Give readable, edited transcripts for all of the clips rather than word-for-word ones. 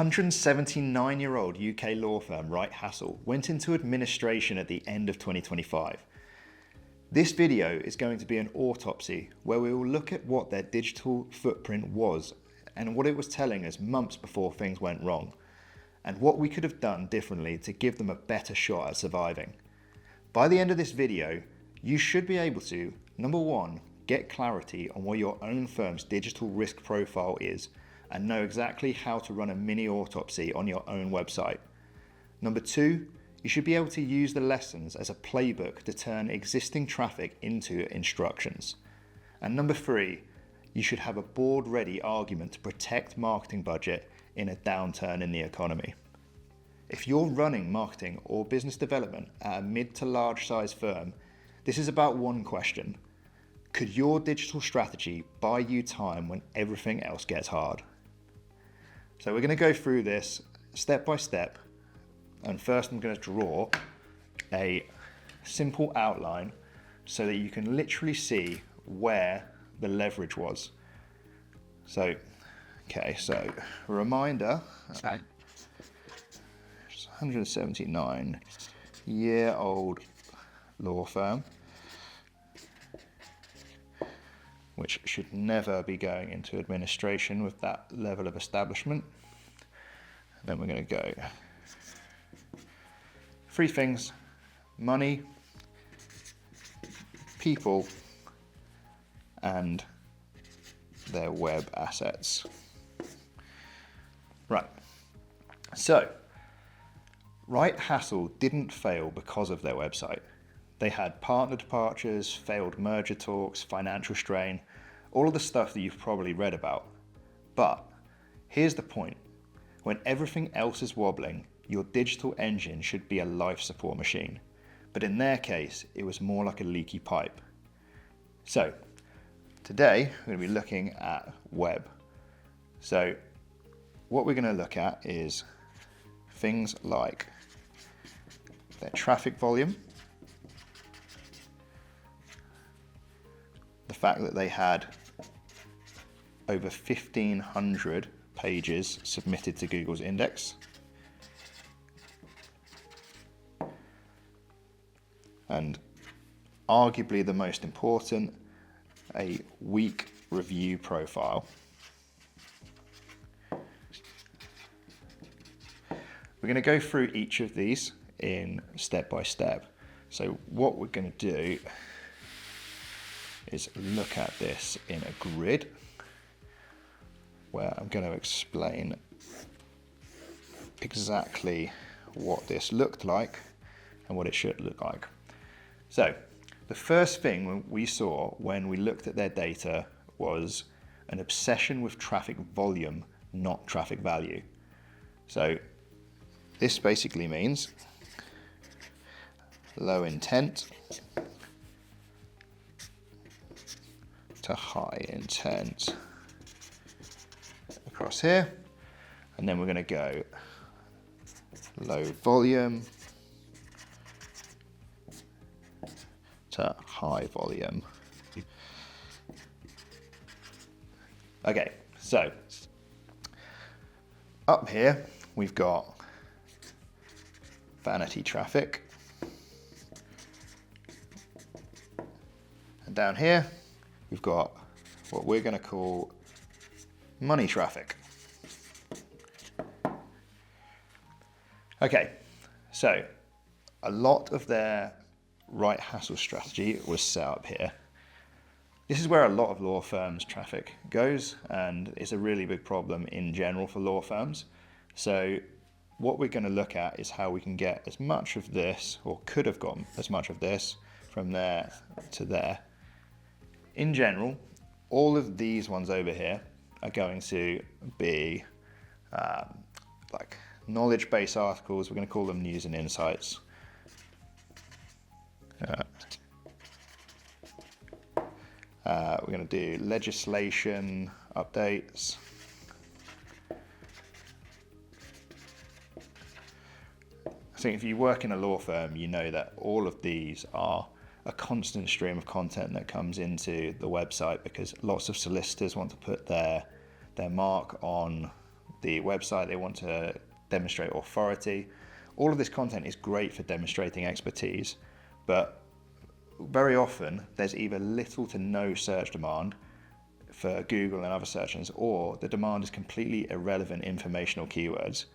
179-year-old UK law firm Wright Hassall went into administration at the end of 2025. This video is going to be an autopsy where we will look at what their digital footprint was and what it was telling us months before things went wrong, and what we could have done differently to give them a better shot at surviving. By the end of this video, you should be able to, number one, get clarity on what your own firm's digital risk profile is and know exactly how to run a mini autopsy on your own website. Number two, you should be able to use the lessons as a playbook to turn existing traffic into instructions. And number three, you should have a board-ready argument to protect marketing budget in a downturn in the economy. If you're running marketing or business development at a mid to large size firm, this is about one question. Could your digital strategy buy you time when everything else gets hard? So we're going to go through this step by step, and first I'm going to draw a simple outline so that you can literally see where the leverage was. So, okay, so a reminder, 179-year-old law firm, which should never be going into administration with that level of establishment. And then we're going to go three things: money, people, and their web assets. Right, so Wright Hassall didn't fail because of their website. They had partner departures, failed merger talks, financial strain, all of the stuff that you've probably read about. But here's the point. When everything else is wobbling, your digital engine should be a life support machine. But in their case, it was more like a leaky pipe. So today, we're going to be looking at web. So what we're going to look at is things like their traffic volume, the fact that they had over 1,500 pages submitted to Google's index, and arguably the most important, a weak review profile. We're going to go through each of these in step by step. So what we're going to do is look at this in a grid where I'm going to explain exactly what this looked like and what it should look like. So the first thing we saw when we looked at their data was an obsession with traffic volume, not traffic value. So this basically means low intent to high intent across here, and then we're going to go low volume to high volume. Okay, so up here we've got vanity traffic, and down here we've got what we're going to call money traffic. Okay, so a lot of their Wright Hassall strategy was set up here. This is where a lot of law firms' traffic goes, and it's a really big problem in general for law firms. So what we're going to look at is how we can get as much of this, or could have gotten as much of this, from there to there. In general, all of these ones over here are going to be like knowledge-based articles. We're going to call them news and insights. We're going to do legislation updates. I think if you work in a law firm, you know that all of these are a constant stream of content that comes into the website, because lots of solicitors want to put their mark on the website, they want to demonstrate authority. All of this content is great for demonstrating expertise, but very often there's either little to no search demand for Google and other search engines, or the demand is completely irrelevant informational keywords.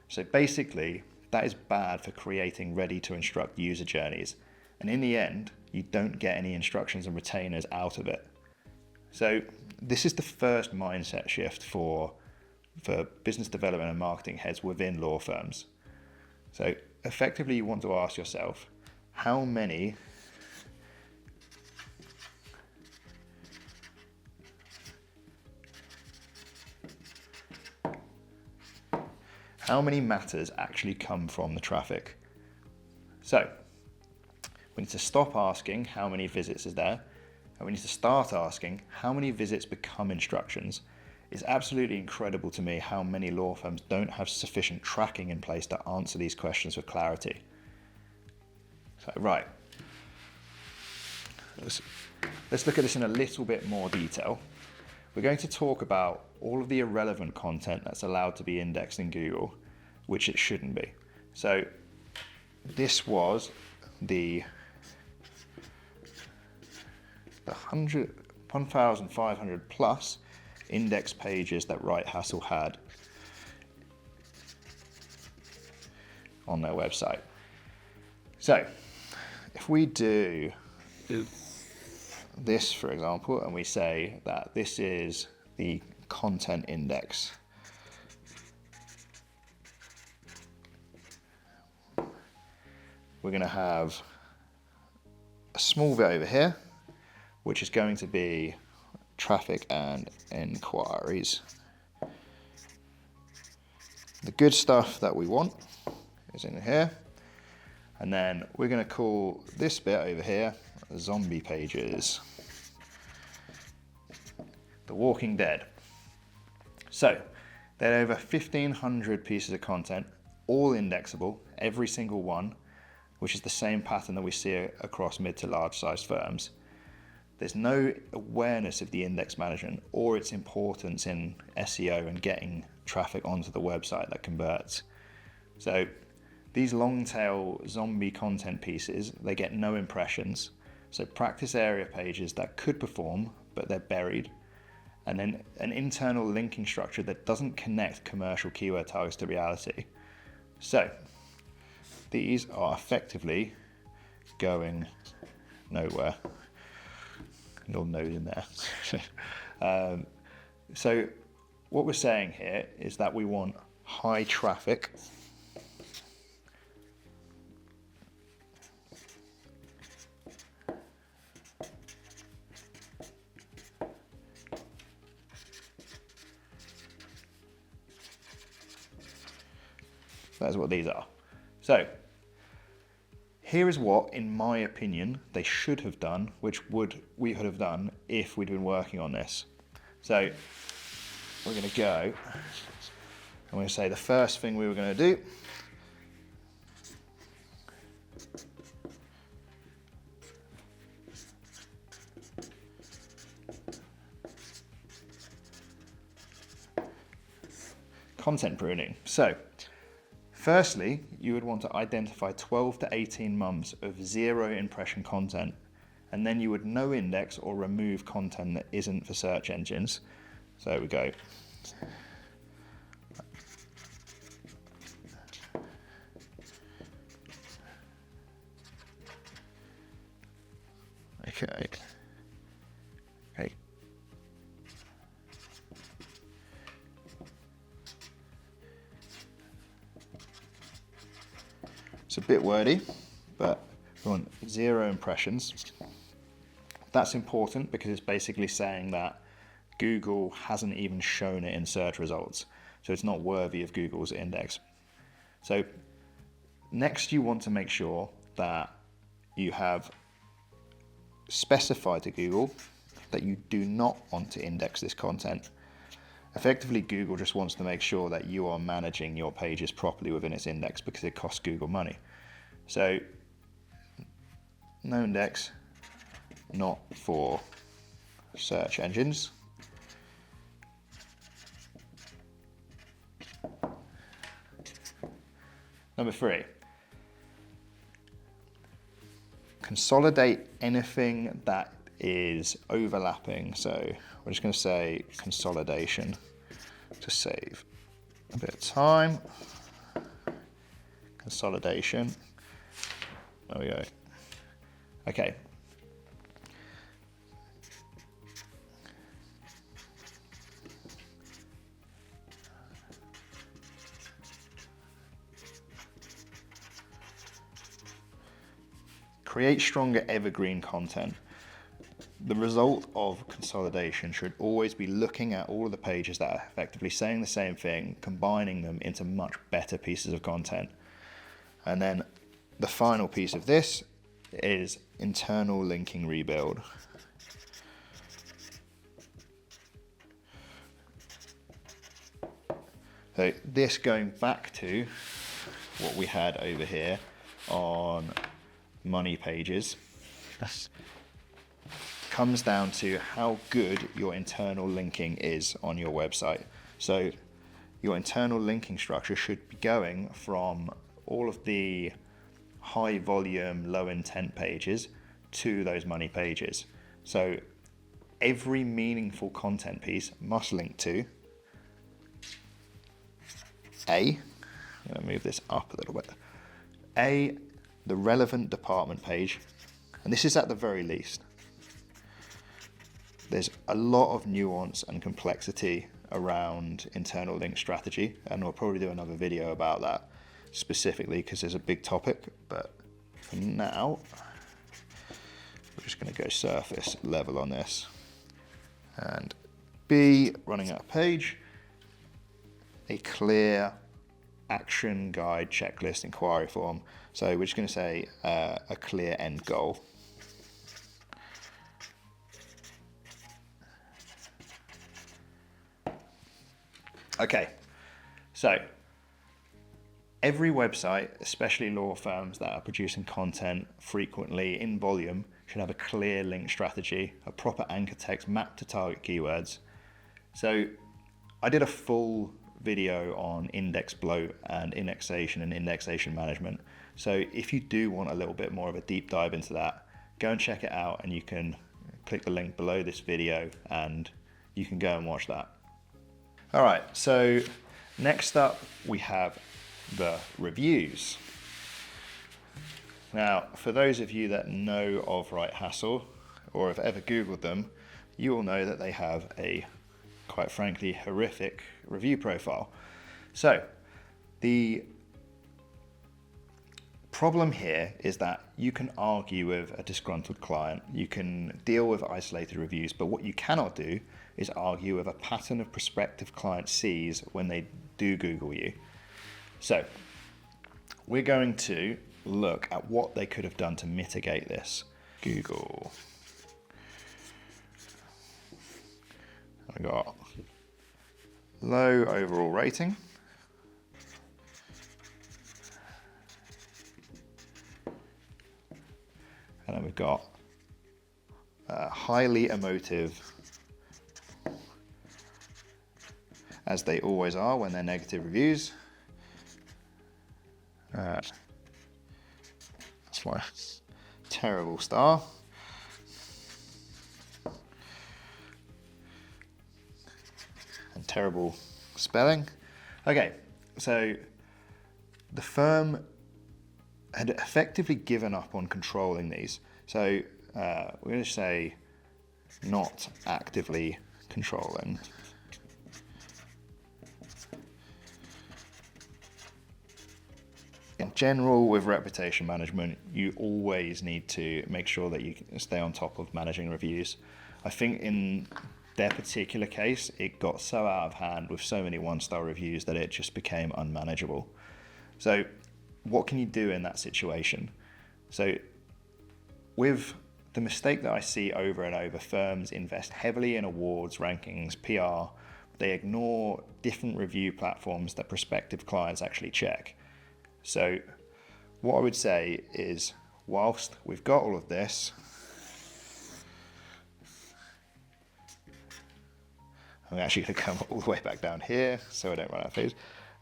So basically, that is bad for creating ready to instruct user journeys. And in the end, you don't get any instructions and retainers out of it. So this is the first mindset shift for business development and marketing heads within law firms. So effectively, you want to ask yourself, how many matters actually come from the traffic? So we need to stop asking how many visits is there, and we need to start asking how many visits become instructions. It's absolutely incredible to me how many law firms don't have sufficient tracking in place to answer these questions with clarity. So, right, let's look at this in a little bit more detail. We're going to talk about all of the irrelevant content that's allowed to be indexed in Google, which it shouldn't be. So this was the 1,500 plus index pages that Wright Hassall had on their website. So if we do this, for example, and we say that this is the content index, we're going to have a small bit over here, which is going to be traffic and inquiries. The good stuff that we want is in here. And then we're going to call this bit over here zombie pages. The Walking Dead. So there are over 1,500 pieces of content, all indexable, every single one, which is the same pattern that we see across mid to large sized firms. There's no awareness of the index management or its importance in SEO and getting traffic onto the website that converts. So these long tail zombie content pieces, they get no impressions. So practice area pages that could perform, but they're buried. And then an internal linking structure that doesn't connect commercial keyword targets to reality. So these are effectively going nowhere. Little nose in there. So what we're saying here is that we want high traffic that's what these are. So here is what, in my opinion, they should have done, which we could have done if we'd been working on this. So we're going to go, I'm going to say the first thing we were going to do content pruning. So firstly, you would want to identify 12 to 18 months of zero impression content, and then you would no index or remove content that isn't for search engines. So we go. Okay. It's a bit wordy, but we want zero impressions. That's important because it's basically saying that Google hasn't even shown it in search results, so it's not worthy of Google's index. So next you want to make sure that you have specified to Google that you do not want to index this content. Effectively, Google just wants to make sure that you are managing your pages properly within its index because it costs Google money. So, no index, not for search engines. Number 3, consolidate anything that is overlapping. So we're just going to say consolidation to save a bit of time. Consolidation. There we go. Okay. Create stronger evergreen content. The result of consolidation should always be looking at all of the pages that are effectively saying the same thing, combining them into much better pieces of content. And then the final piece of this is internal linking rebuild. So this going back to what we had over here on money pages, comes down to how good your internal linking is on your website. So your internal linking structure should be going from all of the high volume, low intent pages to those money pages. So every meaningful content piece must link to I'm going to move this up a little bit. The relevant department page, and this is at the very least. There's a lot of nuance and complexity around internal link strategy, and we'll probably do another video about that specifically because there's a big topic, but for now, we're just going to go surface level on this. And B, running out of page, a clear action guide, checklist, inquiry form. So we're just going to say a clear end goal. Okay, so every website, especially law firms that are producing content frequently in volume, should have a clear link strategy, a proper anchor text mapped to target keywords. So I did a full video on index bloat and indexation management. So if you do want a little bit more of a deep dive into that, go and check it out, and you can click the link below this video and you can go and watch that. All right, so next up we have the reviews. Now, for those of you that know of Wright Hassall or have ever Googled them, you will know that they have a, quite frankly, horrific review profile. So the problem here is that you can argue with a disgruntled client, you can deal with isolated reviews, but what you cannot do is argue with a pattern of prospective clients sees when they do Google you. So we're going to look at what they could have done to mitigate this. Google. I got low overall rating. And then we've got highly emotive, as they always are when they're negative reviews. That's my terrible star. And terrible spelling. Okay, so the firm had effectively given up on controlling these. So we're going to say not actively controlling. In general, with reputation management, you always need to make sure that you stay on top of managing reviews. I think in their particular case, it got so out of hand with so many one-star reviews that it just became unmanageable. So what can you do in that situation? So with the mistake that I see over and over, firms invest heavily in awards, rankings, PR. They ignore different review platforms that prospective clients actually check. So what I would say is, whilst we've got all of this, I'm actually going to come all the way back down here so I don't run out of page.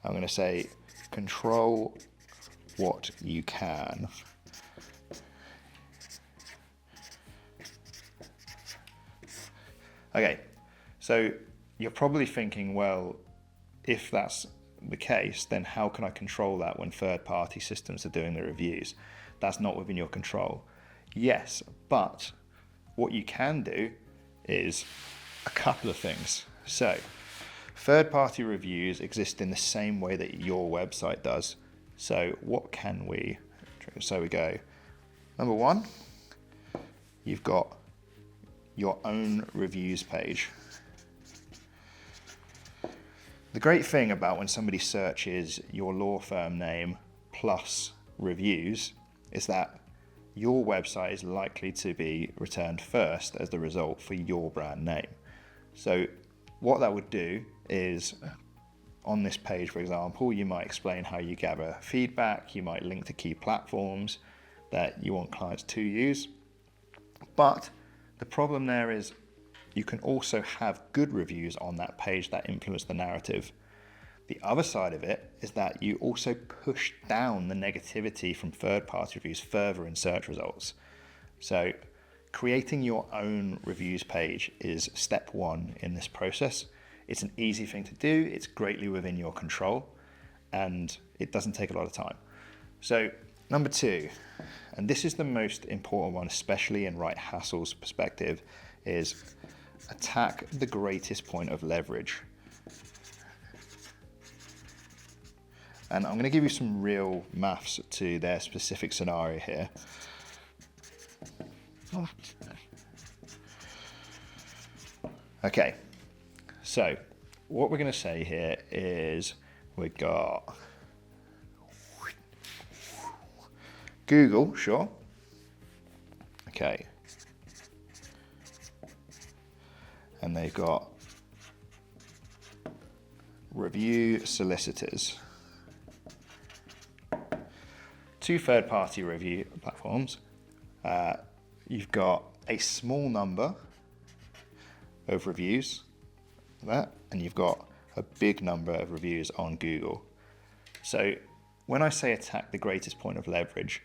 I'm going to say control what you can. Okay, so you're probably thinking, well, if that's the case, then how can I control that when third-party systems are doing the reviews? That's not within your control. Yes, but what you can do is a couple of things. So, third-party reviews exist in the same way that your website does. So what can we? So we go, number one, you've got your own reviews page. The great thing about when somebody searches your law firm name plus reviews is that your website is likely to be returned first as the result for your brand name. So what that would do is, on this page, for example, you might explain how you gather feedback, you might link to key platforms that you want clients to use. But the problem there is you can also have good reviews on that page that influence the narrative. The other side of it is that you also push down the negativity from third-party reviews further in search results. So creating your own reviews page is step one in this process. It's an easy thing to do, it's greatly within your control, and it doesn't take a lot of time. So number two, and this is the most important one, especially in Wright Hassall's perspective, is attack the greatest point of leverage. And I'm going to give you some real maths to their specific scenario here. Okay, so what we're going to say here is we got Google, sure. Okay. And they've got review solicitors. Two third-party review platforms. You've got a small number of reviews, and you've got a big number of reviews on Google. So when I say attack the greatest point of leverage,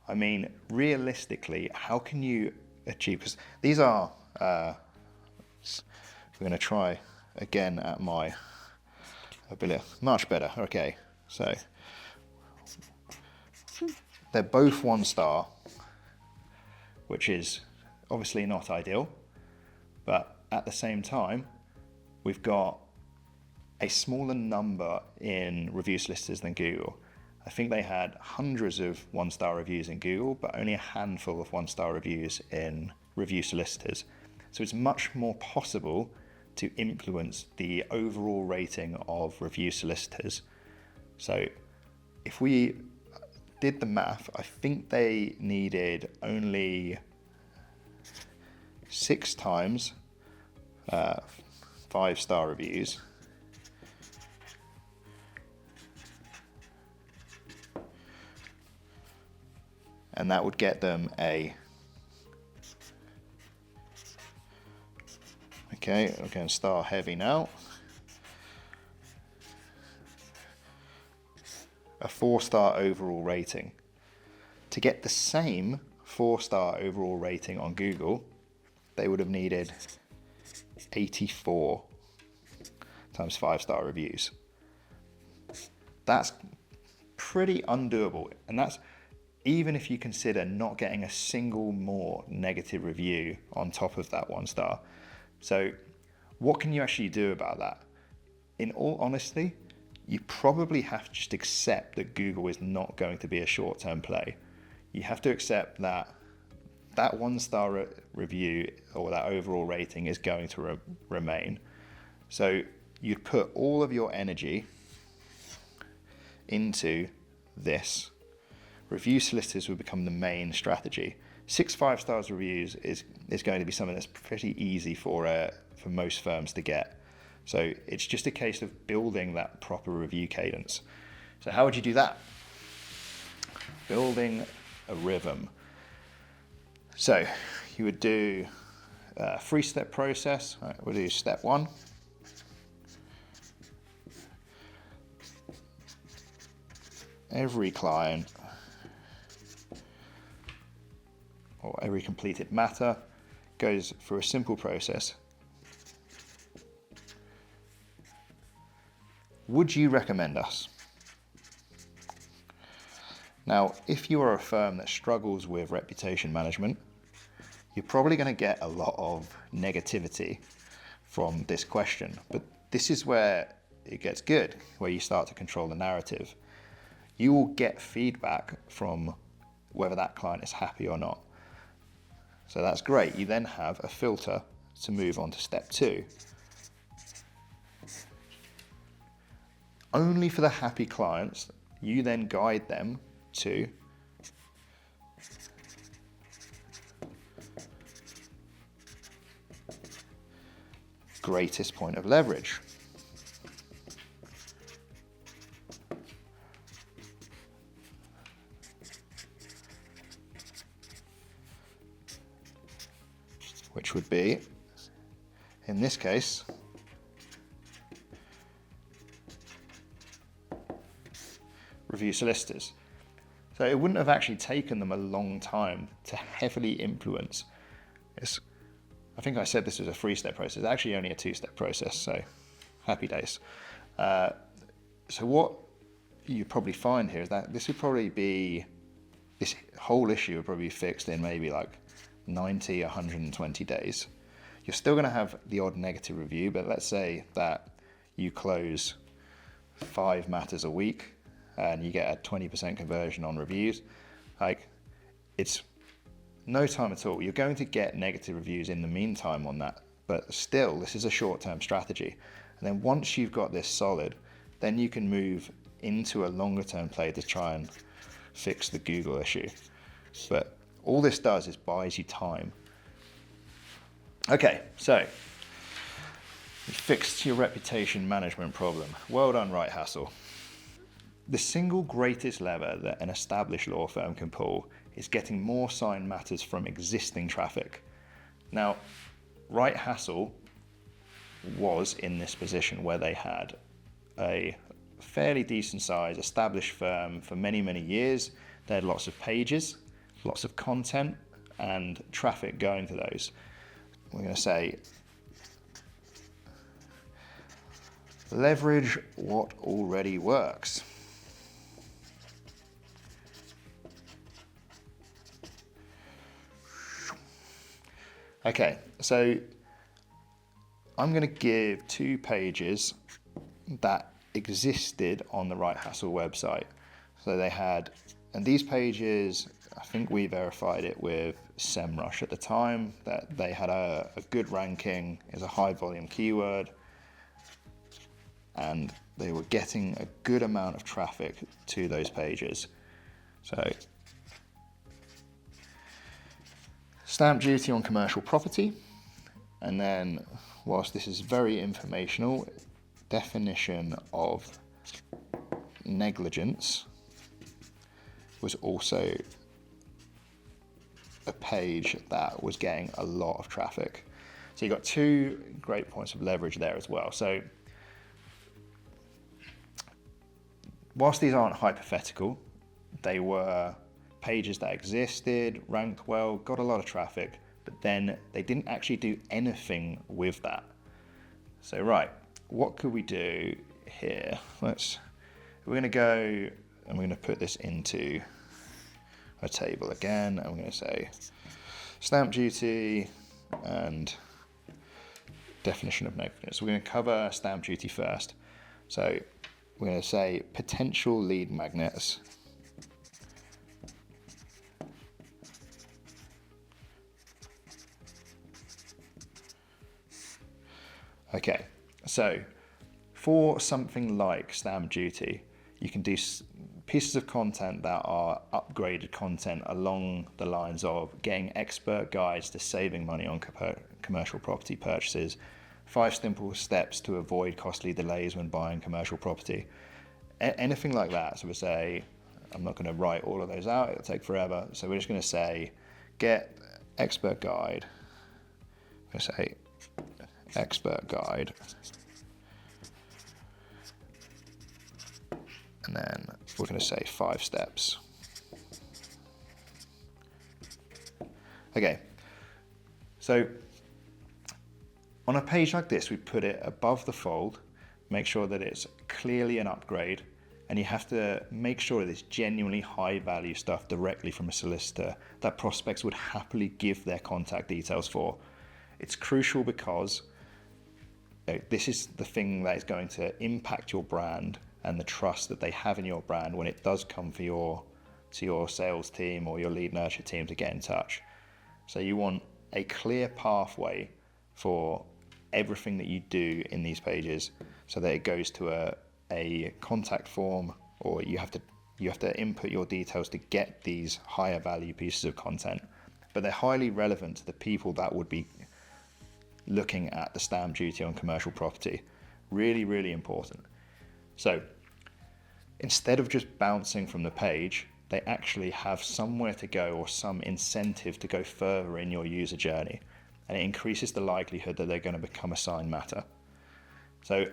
I mean realistically, how can you achieve, because these are, we're going to try again at my ability, much better. Okay, so they're both 1 star, which is obviously not ideal, but at the same time, we've got a smaller number in review solicitors than Google. I think they had hundreds of 1-star reviews in Google, but only a handful of 1-star reviews in review solicitors. So it's much more possible to influence the overall rating of review solicitors. So if we did the math, I think they needed only 6 times 5-star reviews. And that would get them a, okay, we're going star heavy now, a 4-star overall rating. To get the same 4-star overall rating on Google, they would have needed 84 times 5-star reviews. That's pretty undoable, and that's even if you consider not getting a single more negative review on top of that 1 star. So what can you actually do about that? In all honesty, you probably have to just accept that Google is not going to be a short-term play. You have to accept that that 1-star review or that overall rating is going to remain. So you'd put all of your energy into this. Review solicitors will become the main strategy. 6 5-star reviews is going to be something that's pretty easy for most firms to get. So it's just a case of building that proper review cadence. So how would you do that? Building a rhythm. So you would do a 3-step process. All right, we'll do step 1. Every client or every completed matter goes through a simple process. Would you recommend us? Now, if you are a firm that struggles with reputation management, you're probably going to get a lot of negativity from this question, but this is where it gets good, where you start to control the narrative. You will get feedback from whether that client is happy or not. So that's great. You then have a filter to move on to step 2. Only for the happy clients, you then guide them to greatest point of leverage. Which would be, in this case, review solicitors. So it wouldn't have actually taken them a long time to heavily influence this. I think I said this was a 3-step process. It's actually only a 2-step process, so happy days. So what you probably find here is that this whole issue would probably be fixed in maybe like 90, 120 days. You're still going to have the odd negative review, but let's say that you close 5 matters a week and you get a 20% conversion on reviews. Like, it's no time at all. You're going to get negative reviews in the meantime on that, but still, this is a short-term strategy. And then once you've got this solid, then you can move into a longer-term play to try and fix the Google issue. But all this does is buys you time. Okay, so you fixed your reputation management problem. Well done, Wright Hassall. The single greatest lever that an established law firm can pull is getting more signed matters from existing traffic. Now, Wright Hassall was in this position where they had a fairly decent size established firm for many, many years. They had lots of pages, lots of content and traffic going to those. We're going to say leverage what already works. Okay, so I'm going to give 2 pages that existed on the Wright Hassall website. So they had, and these pages, I think we verified it with SEMrush at the time, that they had a good ranking as a high volume keyword, and they were getting a good amount of traffic to those pages. So stamp duty on commercial property, and then whilst this is very informational, definition of negligence was also a page that was getting a lot of traffic. So you got 2 great points of leverage there as well. So whilst these aren't hypothetical, they were pages that existed, ranked well, got a lot of traffic, but then they didn't actually do anything with that. So right, what could we do here? We're going to go and we're going to put this into a table again, and we're going to say stamp duty and definition of negligence. So we're going to cover stamp duty first. So we're going to say potential lead magnets Okay, so for something like stamp duty, you can do pieces of content that are upgraded content along the lines of getting expert guides to saving money on commercial property purchases, 5 simple steps to avoid costly delays when buying commercial property, anything like that. So we say, I'm not going to write all of those out, it'll take forever. So we're just going to say, get expert guide. I'm going to say expert guide. And then we're going to say 5 steps. Okay, so on a page like this, we put it above the fold, make sure that it's clearly an upgrade, and you have to make sure that it's genuinely high value stuff directly from a solicitor that prospects would happily give their contact details for. It's crucial because this is the thing that is going to impact your brand and the trust that they have in your brand when it does come to your sales team or your lead nurture team to get in touch. So you want a clear pathway for everything that you do in these pages, so that it goes to a contact form, or you have to input your details to get these higher value pieces of content, but they're highly relevant to the people that would be looking at the stamp duty on commercial property. Really, really important. So instead of just bouncing from the page, they actually have somewhere to go or some incentive to go further in your user journey, and it increases the likelihood that they're going to become a signed matter. So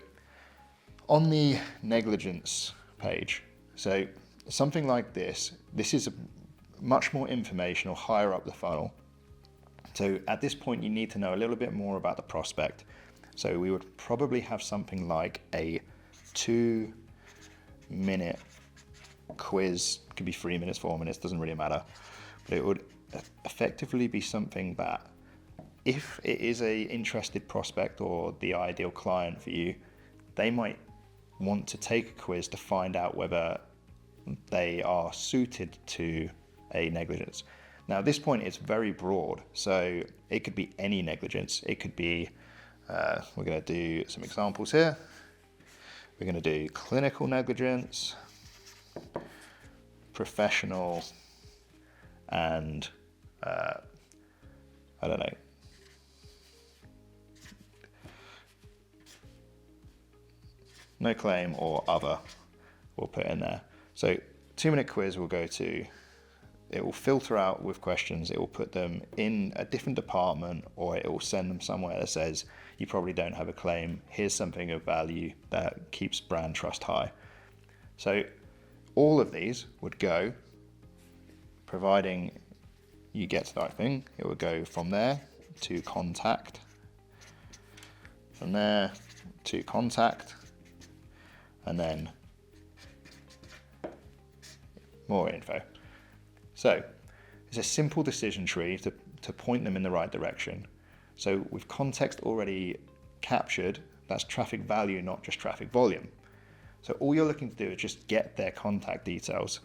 on the negligence page, so something like this is much more informational, higher up the funnel. So at this point, you need to know a little bit more about the prospect. So we would probably have something like a 2-minute quiz. It could be 3 minutes, 4 minutes, doesn't really matter. But it would effectively be something that, if it is a interested prospect or the ideal client for you, they might want to take a quiz to find out whether they are suited to a negligence. Now, at this point, it's very broad, so it could be any negligence. It could be, we're going to do some examples here. We're going to do clinical negligence, professional, and I don't know, no claim or other, we'll put in there. So 2-minute quiz will go to, it will filter out with questions, it will put them in a different department, or it will send them somewhere that says, you probably don't have a claim, here's something of value that keeps brand trust high. So all of these would go, providing you get to the right thing, it would go from there to contact, from there to contact, and then more info. So it's a simple decision tree to point them in the right direction. So with context already captured, that's traffic value, not just traffic volume. So all you're looking to do is just get their contact details.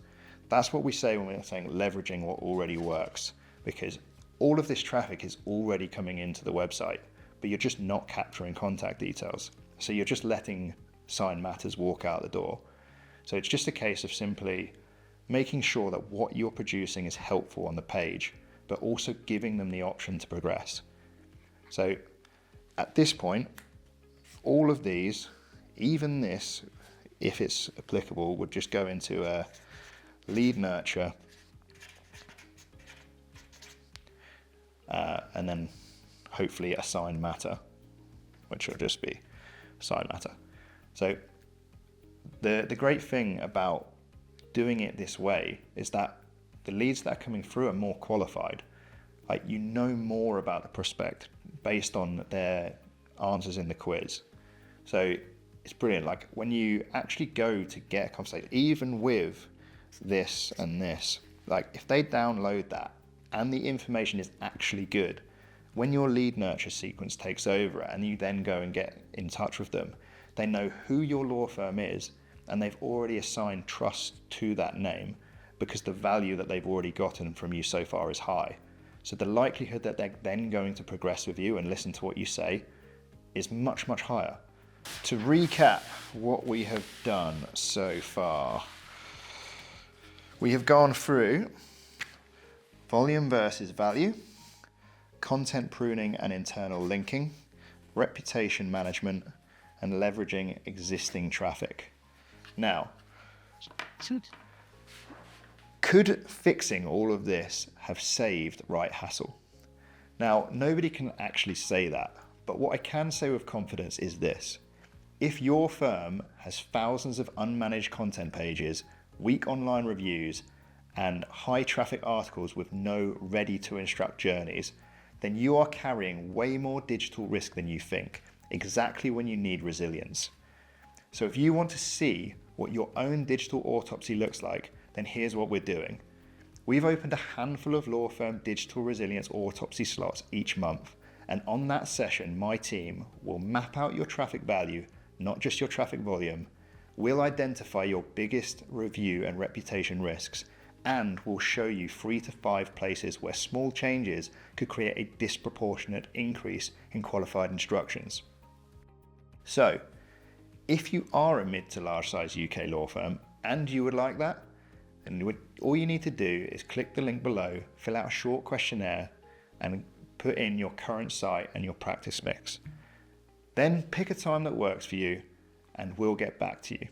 That's what we say when we're saying leveraging what already works, because all of this traffic is already coming into the website, but you're just not capturing contact details. So you're just letting signed matters walk out the door. So it's just a case of simply making sure that what you're producing is helpful on the page, but also giving them the option to progress. So at this point, all of these, even this, if it's applicable, would just go into a lead nurture, and then hopefully a signed matter, which will just be signed matter. So the great thing about doing it this way is that the leads that are coming through are more qualified. Like, you know more about the prospect based on their answers in the quiz. So it's brilliant. Like, when you actually go to get a conversation, even with this and this, like if they download that and the information is actually good, when your lead nurture sequence takes over and you then go and get in touch with them, they know who your law firm is, and they've already assigned trust to that name because the value that they've already gotten from you so far is high. So the likelihood that they're then going to progress with you and listen to what you say is much, much higher. To recap what we have done so far, we have gone through volume versus value, content pruning and internal linking, reputation management, and leveraging existing traffic. Now, could fixing all of this have saved Wright Hassall? Now, nobody can actually say that, but what I can say with confidence is this. If your firm has thousands of unmanaged content pages, weak online reviews, and high traffic articles with no ready to instruct journeys, then you are carrying way more digital risk than you think, exactly when you need resilience. So if you want to see what your own digital autopsy looks like, then here's what we're doing. We've opened a handful of law firm digital resilience autopsy slots each month, and on that session, my team will map out your traffic value, not just your traffic volume. We'll identify your biggest review and reputation risks, and we'll show you 3 to 5 places where small changes could create a disproportionate increase in qualified instructions. So, if you are a mid to large size UK law firm and you would like that, then all you need to do is click the link below, fill out a short questionnaire, and put in your current site and your practice mix. Then pick a time that works for you, and we'll get back to you.